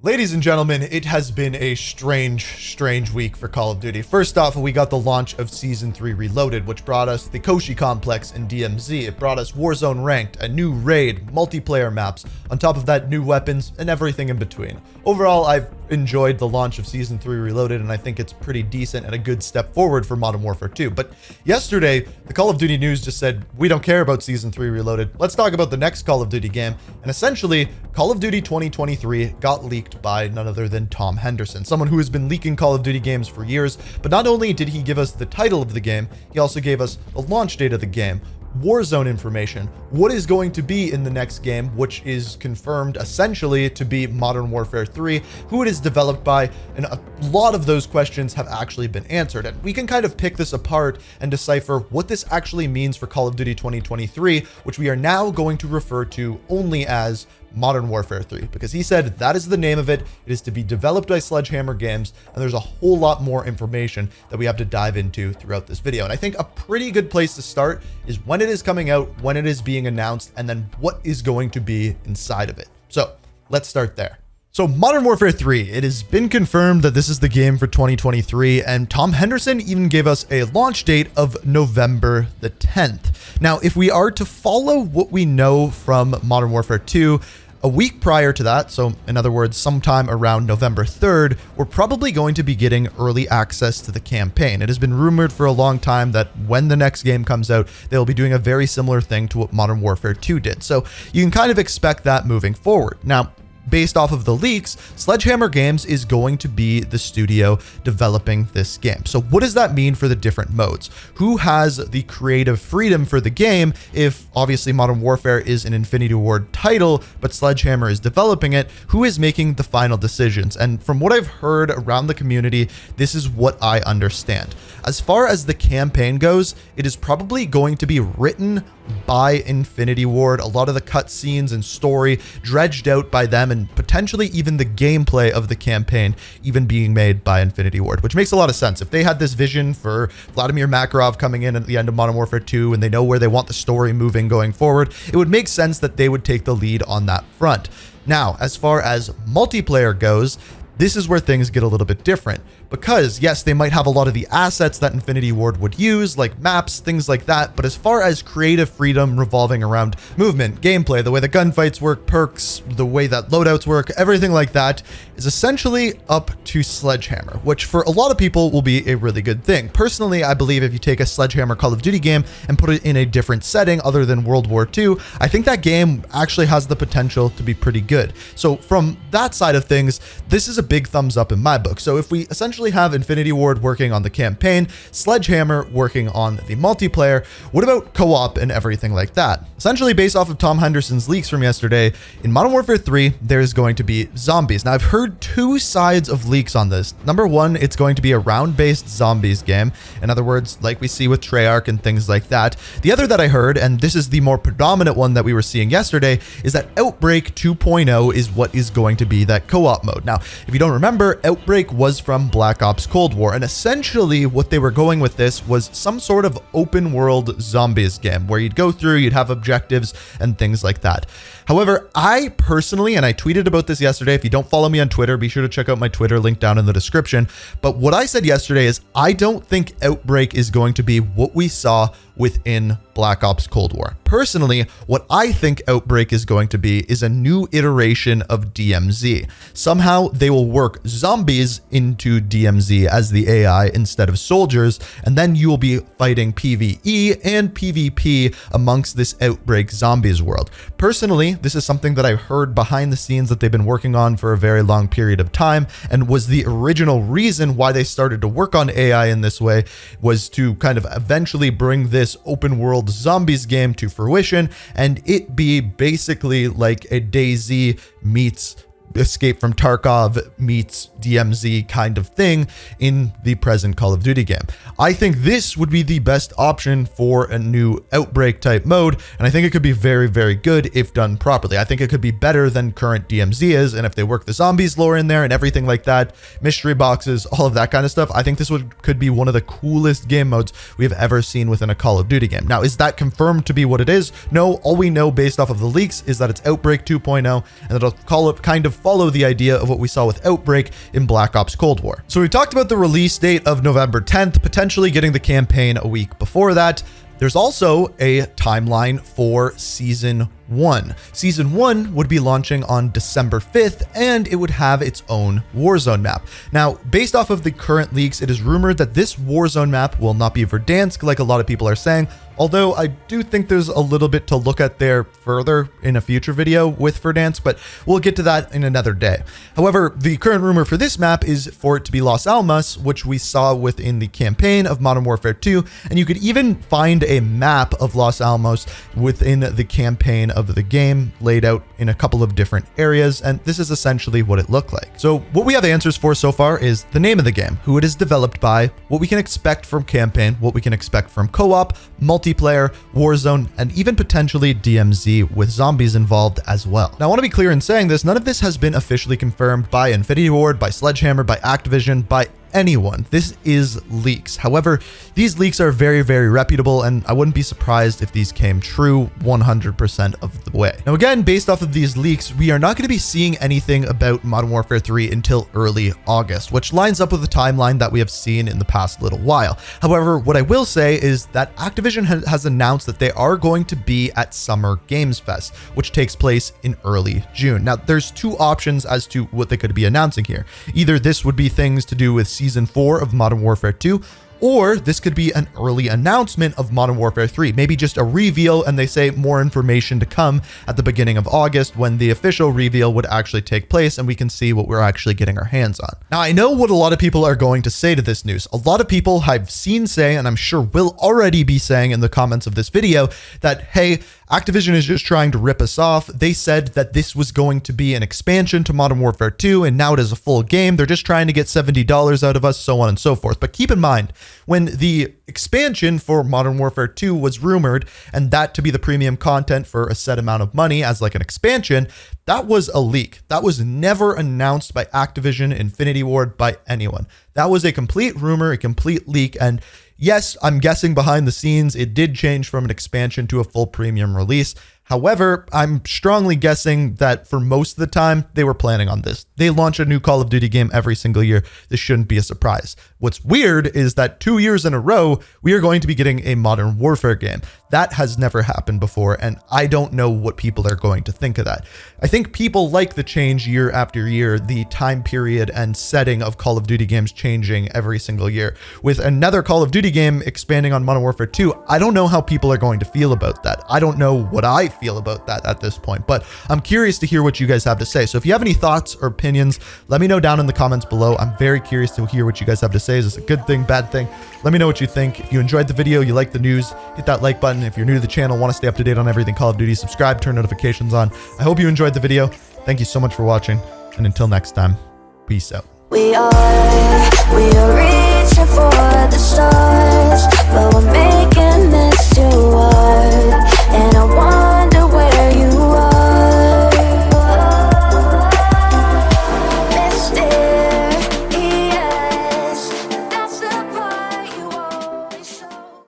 Ladies and gentlemen, it has been a strange week for Call of Duty. First off, we got the launch of Season 3 Reloaded, which brought us the Koshi Complex in DMZ. It brought us Warzone Ranked, a new raid, multiplayer maps, on top of that, new weapons, and everything in between. Overall, I've enjoyed the launch of Season 3 Reloaded, and I think it's pretty decent and a good step forward for Modern Warfare 2. But yesterday, the Call of Duty news just said, we don't care about Season 3 Reloaded. Let's talk about the next Call of Duty game. And essentially, Call of Duty 2023 got leaked by none other than Tom Henderson, someone who has been leaking Call of Duty games for years. But not only did he give us the title of the game, he also gave us the launch date of the game, Warzone information, what is going to be in the next game, which is confirmed essentially to be Modern Warfare 3, who it is developed by, and a lot of those questions have actually been answered. And we can kind of pick this apart and decipher what this actually means for Call of Duty 2023, which we are now going to refer to only as Modern Warfare 3, because he said that is the name of it. It is to be developed by Sledgehammer Games, and there's a whole lot more information that we have to dive into throughout this video. And I think a pretty good place to start is when it is coming out, when it is being announced, and then what is going to be inside of it. So let's start there. So Modern Warfare 3, it has been confirmed that this is the game for 2023, and Tom Henderson even gave us a launch date of November the 10th. Now, if we are to follow what we know from Modern Warfare 2, a week prior to that, so in other words, sometime around November 3rd, we're probably going to be getting early access to the campaign. It has been rumored for a long time that when the next game comes out, they'll be doing a very similar thing to what Modern Warfare 2 did. So you can kind of expect that moving forward. Now, based off of the leaks, Sledgehammer Games is going to be the studio developing this game. So what does that mean for the different modes? Who has the creative freedom for the game if obviously Modern Warfare is an Infinity Ward title, but Sledgehammer is developing it? Who is making the final decisions? And from what I've heard around the community, this is what I understand. As far as the campaign goes, it is probably going to be written by Infinity Ward. A lot of the cutscenes and story dredged out by them, and potentially even the gameplay of the campaign even being made by Infinity Ward, which makes a lot of sense. If they had this vision for Vladimir Makarov coming in at the end of Modern Warfare 2 and they know where they want the story moving going forward, it would make sense that they would take the lead on that front. Now, as far as multiplayer goes, this is where things get a little bit different, because yes, they might have a lot of the assets that Infinity Ward would use, like maps, things like that. But as far as creative freedom revolving around movement, gameplay, the way the gunfights work, perks, the way that loadouts work, everything like that is essentially up to Sledgehammer, which for a lot of people will be a really good thing. Personally, I believe if you take a Sledgehammer Call of Duty game and put it in a different setting other than World War II, I think that game actually has the potential to be pretty good. So from that side of things, this is a big thumbs up in my book. So if we essentially have Infinity Ward working on the campaign, Sledgehammer working on the multiplayer, what about co-op and everything like that? Essentially based off of Tom Henderson's leaks from yesterday, in Modern Warfare 3, there's going to be zombies. Now I've heard two sides of leaks on this. Number one, it's going to be a round-based zombies game. In other words, like we see with Treyarch and things like that. The other that I heard, and this is the more predominant one that we were seeing yesterday, is that Outbreak 2.0 is what is going to be that co-op mode. Now, if you don't remember, Outbreak was from Black Ops Cold War, and essentially what they were going with this was some sort of open world zombies game where you'd go through, you'd have objectives and things like that. However, I personally, and I tweeted about this yesterday, if you don't follow me on Twitter, be sure to check out my Twitter link down in the description. But what I said yesterday is I don't think Outbreak is going to be what we saw within Black Ops Cold War. Personally, what I think Outbreak is going to be is a new iteration of DMZ. Somehow they will work zombies into DMZ as the AI instead of soldiers, and then you will be fighting PvE and PvP amongst this Outbreak zombies world. Personally, this is something that I've heard behind the scenes that they've been working on for a very long period of time, and was the original reason why they started to work on AI in this way, was to kind of eventually bring this open world zombies game to fruition, and it be basically like a DayZ meets Escape from Tarkov meets DMZ kind of thing in the present Call of Duty game. I think this would be the best option for a new Outbreak type mode, and I think it could be very, very good if done properly. I think it could be better than current DMZ is, and if they work the zombies lore in there and everything like that, mystery boxes, all of that kind of stuff, I think this could be one of the coolest game modes we have ever seen within a Call of Duty game. Now, is that confirmed to be what it is? No, all we know based off of the leaks is that it's Outbreak 2.0, and it'll call it kind of follow the idea of what we saw with Outbreak in Black Ops Cold War. So we talked about the release date of November 10th, potentially getting the campaign a week before that. There's also a timeline for Season 1. Season 1 would be launching on December 5th, and it would have its own Warzone map. Now, based off of the current leaks, it is rumored that this Warzone map will not be Verdansk like a lot of people are saying, although I do think there's a little bit to look at there further in a future video with Verdansk, but we'll get to that in another day. However, the current rumor for this map is for it to be Los Alamos, which we saw within the campaign of Modern Warfare 2, and you could even find a map of Los Alamos within the campaign of the game laid out in a couple of different areas, and this is essentially what it looked like. So what we have answers for so far is the name of the game, who it is developed by, what we can expect from campaign, what we can expect from co-op, multiplayer, Warzone, and even potentially DMZ with zombies involved as well. Now I want to be clear in saying this, none of this has been officially confirmed by Infinity Ward, by Sledgehammer, by Activision, by anyone. This is leaks. However, these leaks are very, very reputable, and I wouldn't be surprised if these came true 100% of the way. Now, again, based off of these leaks, we are not going to be seeing anything about Modern Warfare 3 until early August, which lines up with the timeline that we have seen in the past little while. However, what I will say is that Activision has announced that they are going to be at Summer Games Fest, which takes place in early June. Now, there's two options as to what they could be announcing here. Either this would be things to do with Season 4 of Modern Warfare 2, or this could be an early announcement of Modern Warfare 3, maybe just a reveal, and they say more information to come at the beginning of August when the official reveal would actually take place and we can see what we're actually getting our hands on. Now, I know what a lot of people are going to say to this news. A lot of people I've seen say, and I'm sure will already be saying in the comments of this video, that, hey, Activision is just trying to rip us off. They said that this was going to be an expansion to Modern Warfare 2, and now it is a full game. They're just trying to get $70 out of us, so on and so forth. But keep in mind, when the expansion for Modern Warfare 2 was rumored, and that to be the premium content for a set amount of money as like an expansion, that was a leak. That was never announced by Activision, Infinity Ward, by anyone. That was a complete rumor, a complete leak, and yes, I'm guessing behind the scenes, it did change from an expansion to a full premium release. However, I'm strongly guessing that for most of the time, they were planning on this. They launch a new Call of Duty game every single year. This shouldn't be a surprise. What's weird is that 2 years in a row, we are going to be getting a Modern Warfare game. That has never happened before, and I don't know what people are going to think of that. I think people like the change year after year, the time period and setting of Call of Duty games changing every single year. With another Call of Duty game expanding on Modern Warfare 2, I don't know how people are going to feel about that. I don't know what I feel about that at this point, but I'm curious to hear what you guys have to say. So if you have any thoughts or opinions, let me know down in the comments below. I'm very curious to hear what you guys have to say. Is this a good thing, bad thing? Let me know what you think. If you enjoyed the video, you like the news, hit that like button. If you're new to the channel, want to stay up to date on everything Call of Duty, subscribe, turn notifications on. I hope you enjoyed the video. Thank you so much for watching, and until next time, peace out.